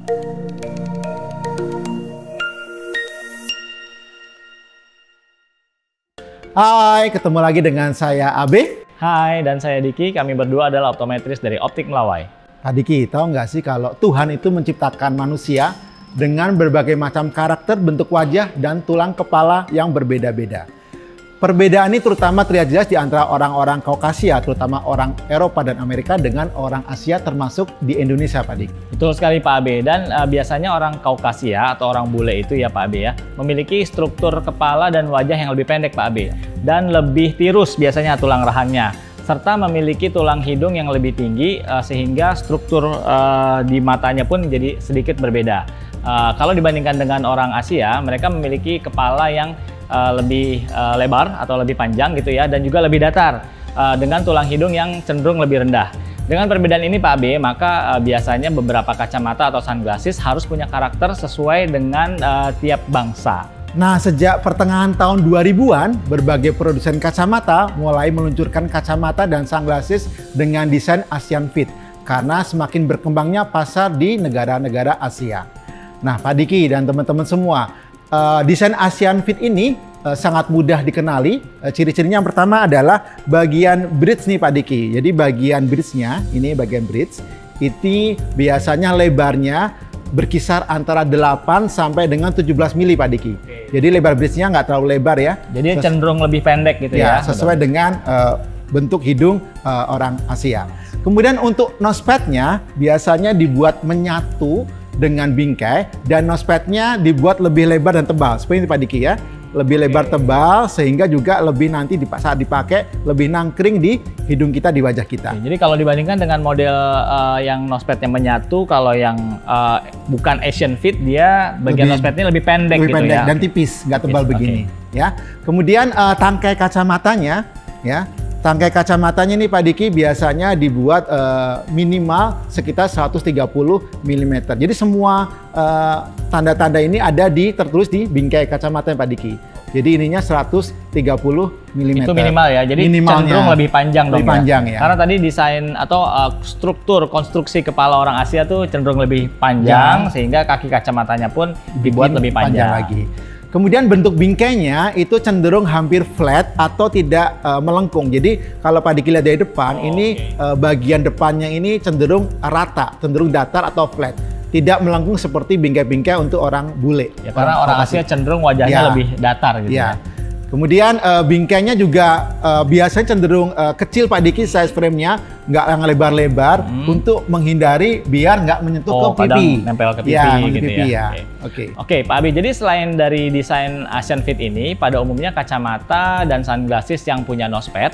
Hai, ketemu lagi dengan saya Abe. Hai, dan saya Diki. Kami berdua adalah optometris dari Optik Melawai. Pak Diki, tahu nggak sih kalau Tuhan itu menciptakan manusia dengan berbagai macam karakter, bentuk wajah, dan tulang kepala yang berbeda-beda. Perbedaan ini terutama terlihat jelas di antara orang-orang Kaukasia, terutama orang Eropa dan Amerika dengan orang Asia termasuk di Indonesia, Pak Dik. Betul sekali Pak Abe, dan biasanya orang Kaukasia atau orang bule itu ya Pak Abe ya, memiliki struktur kepala dan wajah yang lebih pendek Pak Abe, dan lebih tirus biasanya tulang rahangnya, serta memiliki tulang hidung yang lebih tinggi sehingga struktur di matanya pun jadi sedikit berbeda. Kalau dibandingkan dengan orang Asia, mereka memiliki kepala yang lebih lebar atau lebih panjang gitu ya, dan juga lebih datar dengan tulang hidung yang cenderung lebih rendah. Dengan perbedaan ini Pak B, maka biasanya beberapa kacamata atau sunglasses harus punya karakter sesuai dengan tiap bangsa. Nah, sejak pertengahan tahun 2000-an, berbagai produsen kacamata mulai meluncurkan kacamata dan sunglasses dengan desain Asian Fit karena semakin berkembangnya pasar di negara-negara Asia. Nah, Pak Diki dan teman-teman semua, desain Asian Fit ini sangat mudah dikenali. Ciri-cirinya yang pertama adalah bagian bridge nih Pak Diki. Jadi bagian bridge-nya, ini bagian bridge, itu biasanya lebarnya berkisar antara 8 sampai dengan 17 mili Pak Diki. Jadi lebar bridge-nya nggak terlalu lebar ya. Jadi cenderung lebih pendek gitu ya. Sesuai dengan bentuk hidung orang Asia. Kemudian untuk nosepad-nya biasanya dibuat menyatu dengan bingkai, dan nosepad-nya dibuat lebih lebar dan tebal seperti ini Pak Diki ya, lebih lebar tebal sehingga juga lebih nanti saat dipakai lebih nangkring di hidung kita, di wajah kita. Jadi kalau dibandingkan dengan model yang nosepad-nya menyatu, kalau yang bukan Asian Fit dia bagian nosepad-nya lebih pendek gitu ya, dan tipis, nggak tebal begini ya. Kemudian tangkai kacamatanya ya. Tangkai kacamatanya ini Pak Diki biasanya dibuat minimal sekitar 130 mm. Jadi semua tanda-tanda ini tertulis di bingkai kacamata Pak Diki. Jadi ininya 130 mm. Itu minimal ya, jadi cenderung lebih panjang dong ya. Karena tadi desain atau struktur konstruksi kepala orang Asia tuh cenderung lebih panjang, sehingga kaki kacamatanya pun dibuat lebih panjang lagi. Kemudian bentuk bingkainya itu cenderung hampir flat atau tidak melengkung. Jadi kalau Pak Diki lihat dari depan, ini bagian depannya ini cenderung rata, cenderung datar atau flat. Tidak melengkung seperti bingkai-bingkai untuk orang bule. Ya, karena orang Asia cenderung wajahnya lebih datar gitu ya. Kemudian bingkainya juga biasanya cenderung kecil Pak Diki, size frame-nya nggak yang lebar-lebar untuk menghindari biar nggak menyentuh ke pipi. Nempel ke pipi gitu ya. Oke, Pak Abi, jadi selain dari desain Asian Fit ini, pada umumnya kacamata dan sunglasses yang punya nosepad,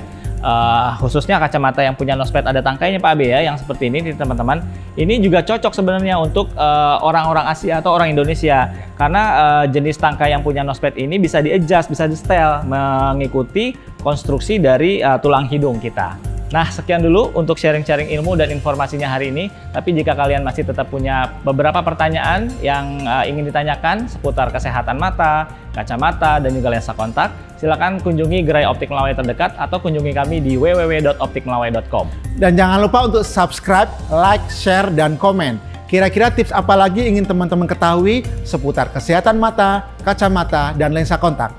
khususnya kacamata yang punya nosepad ada tangkainya Pak Abi ya, yang seperti ini teman-teman, ini juga cocok sebenarnya untuk orang-orang Asia atau orang Indonesia, karena jenis tangkai yang punya nosepad ini bisa di-adjust, bisa di-style mengikuti konstruksi dari tulang hidung kita. Nah, sekian dulu untuk sharing-sharing ilmu dan informasinya hari ini. Tapi jika kalian masih tetap punya beberapa pertanyaan yang ingin ditanyakan seputar kesehatan mata, kacamata, dan juga lensa kontak, silakan kunjungi gerai Optik Melawai terdekat atau kunjungi kami di www.optikmelawai.com. Dan jangan lupa untuk subscribe, like, share, dan komen. Kira-kira tips apa lagi ingin teman-teman ketahui seputar kesehatan mata, kacamata, dan lensa kontak?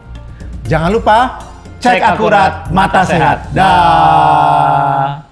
Jangan lupa cek akurat, mata sehat. Dah.